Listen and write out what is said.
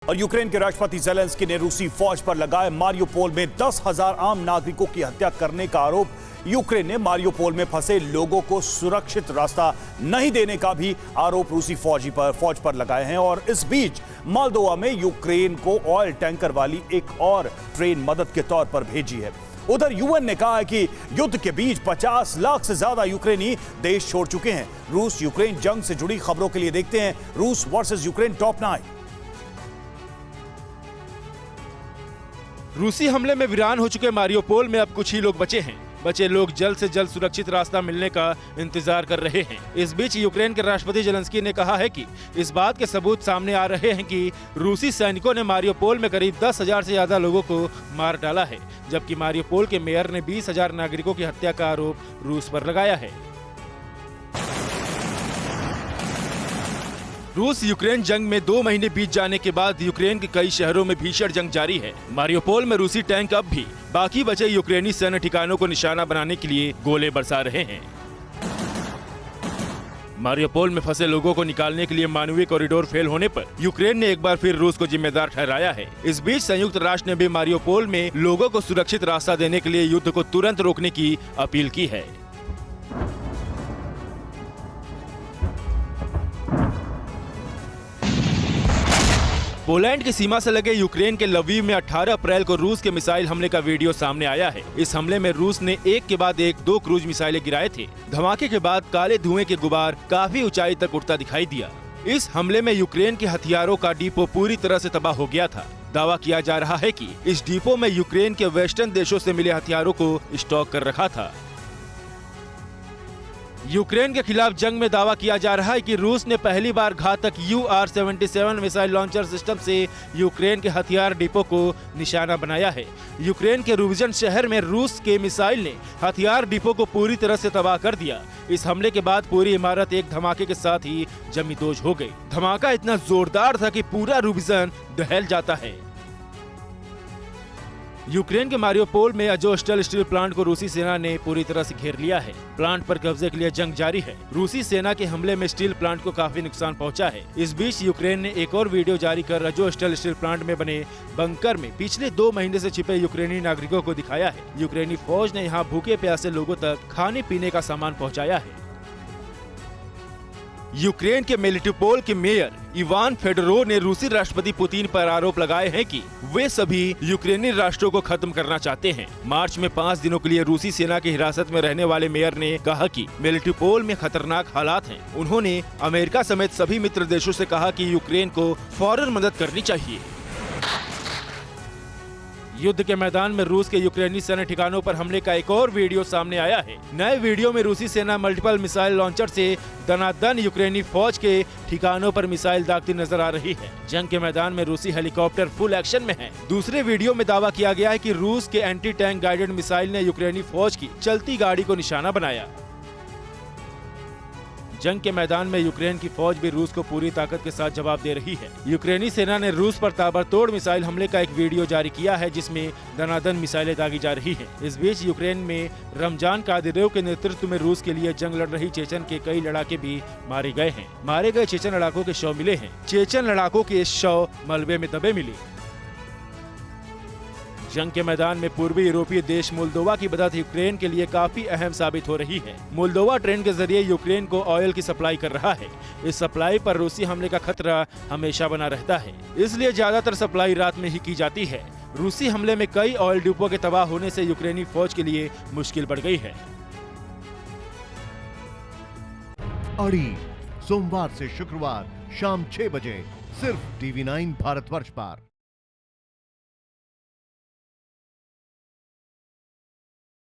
और यूक्रेन के राष्ट्रपति ज़ेलेंस्की ने रूसी फौज पर लगाए मारियोपोल में 10,000 आम नागरिकों की हत्या करने का आरोप। यूक्रेन ने मारियोपोल में फंसे लोगों को सुरक्षित रास्ता नहीं देने का भी आरोप रूसी फौज पर लगाए हैं। और इस बीच मोल्दोवा में यूक्रेन को ऑयल टैंकर वाली एक और ट्रेन मदद के तौर पर भेजी है। उधर यूएन ने कहा है कि युद्ध के बीच 50 लाख से ज्यादा यूक्रेनी देश छोड़ चुके हैं। रूस यूक्रेन जंग से जुड़ी खबरों के लिए देखते हैं रूस वर्सेस यूक्रेन टॉप 9। रूसी हमले में वीरान हो चुके मारियोपोल में अब कुछ ही लोग बचे हैं। बचे लोग जल्द से जल्द सुरक्षित रास्ता मिलने का इंतजार कर रहे हैं। इस बीच यूक्रेन के राष्ट्रपति ज़ेलेंस्की ने कहा है कि इस बात के सबूत सामने आ रहे हैं कि रूसी सैनिकों ने मारियोपोल में करीब 10,000 से ज्यादा लोगों को मार डाला है, जबकि मारियोपोल के मेयर ने 20,000 नागरिकों की हत्या का आरोप रूस पर लगाया है। रूस यूक्रेन जंग में 2 महीने बीत जाने के बाद यूक्रेन के कई शहरों में भीषण जंग जारी है। मारियोपोल में रूसी टैंक अब भी बाकी बचे यूक्रेनी सैन्य ठिकानों को निशाना बनाने के लिए गोले बरसा रहे हैं। मारियोपोल में फंसे लोगों को निकालने के लिए मानवीय कॉरिडोर फेल होने पर यूक्रेन ने एक बार फिर रूस को जिम्मेदार ठहराया है। इस बीच संयुक्त राष्ट्र ने भी मारियोपोल में लोगों को सुरक्षित रास्ता देने के लिए युद्ध को तुरंत रोकने की अपील की है। पोलैंड की सीमा से लगे यूक्रेन के लवीव में 18 अप्रैल को रूस के मिसाइल हमले का वीडियो सामने आया है। इस हमले में रूस ने एक के बाद एक 2 क्रूज मिसाइलें गिराए थे। धमाके के बाद काले धुएं के गुबार काफी ऊंचाई तक उड़ता दिखाई दिया। इस हमले में यूक्रेन के हथियारों का डिपो पूरी तरह से तबाह हो गया था। दावा किया जा रहा है कि इस डिपो में यूक्रेन के वेस्टर्न देशों से मिले हथियारों को स्टॉक कर रखा था। यूक्रेन के खिलाफ जंग में दावा किया जा रहा है कि रूस ने पहली बार घातक UR-77 मिसाइल लॉन्चर सिस्टम से यूक्रेन के हथियार डिपो को निशाना बनाया है। यूक्रेन के रूविजन शहर में रूस के मिसाइल ने हथियार डिपो को पूरी तरह से तबाह कर दिया। इस हमले के बाद पूरी इमारत एक धमाके के साथ ही जमींदोज हो गई। धमाका इतना जोरदार था कि पूरा रूविजन दहल जाता है। यूक्रेन के मारियोपोल में अजोस्टल स्टील प्लांट को रूसी सेना ने पूरी तरह से घेर लिया है। प्लांट पर कब्जे के लिए जंग जारी है। रूसी सेना के हमले में स्टील प्लांट को काफी नुकसान पहुंचा है। इस बीच यूक्रेन ने एक और वीडियो जारी कर अजोस्टल स्टील प्लांट में बने बंकर में पिछले 2 महीने से छिपे यूक्रेनी नागरिकों को दिखाया है। यूक्रेनी फौज ने यहाँ भूखे प्यासे लोगों तक खाने पीने का सामान पहुँचाया है। यूक्रेन के मेलिटोपोल के मेयर इवान फेडोरोव ने रूसी राष्ट्रपति पुतिन पर आरोप लगाए हैं कि वे सभी यूक्रेनी राष्ट्रों को खत्म करना चाहते हैं। मार्च में 5 दिनों के लिए रूसी सेना की हिरासत में रहने वाले मेयर ने कहा कि मेलिटोपोल में खतरनाक हालात हैं। उन्होंने अमेरिका समेत सभी मित्र देशों से कहा कि यूक्रेन को फौरन मदद करनी चाहिए। युद्ध के मैदान में रूस के यूक्रेनी सैन्य ठिकानों पर हमले का एक और वीडियो सामने आया है। नए वीडियो में रूसी सेना मल्टीपल मिसाइल लॉन्चर से दनादन यूक्रेनी फौज के ठिकानों पर मिसाइल दागती नजर आ रही है। जंग के मैदान में रूसी हेलीकॉप्टर फुल एक्शन में है। दूसरे वीडियो में दावा किया गया है कि रूस के एंटी टैंक गाइडेड मिसाइल ने यूक्रेनी फौज की चलती गाड़ी को निशाना बनाया। जंग के मैदान में यूक्रेन की फौज भी रूस को पूरी ताकत के साथ जवाब दे रही है। यूक्रेनी सेना ने रूस पर ताबड़तोड़ मिसाइल हमले का एक वीडियो जारी किया है, जिसमें दनादन मिसाइलें दागी जा रही हैं। इस बीच यूक्रेन में रमजान कादिरोव के नेतृत्व में रूस के लिए जंग लड़ रही चेचन के कई लड़ाके भी मारे गए हैं। मारे गए चेचन लड़ाकों के शव मिले हैं। चेचन लड़ाकों के शव मलबे में दबे मिले। जंग के मैदान में पूर्वी यूरोपीय देश मोल्दोवा की मदद यूक्रेन के लिए काफी अहम साबित हो रही है। मोल्दोवा ट्रेन के जरिए यूक्रेन को ऑयल की सप्लाई कर रहा है। इस सप्लाई पर रूसी हमले का खतरा हमेशा बना रहता है, इसलिए ज्यादातर सप्लाई रात में ही की जाती है। रूसी हमले में कई ऑयल डिपो के तबाह होने से यूक्रेनी फौज के लिए मुश्किल बढ़ गई है। अड़ी सोमवार से शुक्रवार शाम 6 बजे सिर्फ TV9 भारतवर्ष पर।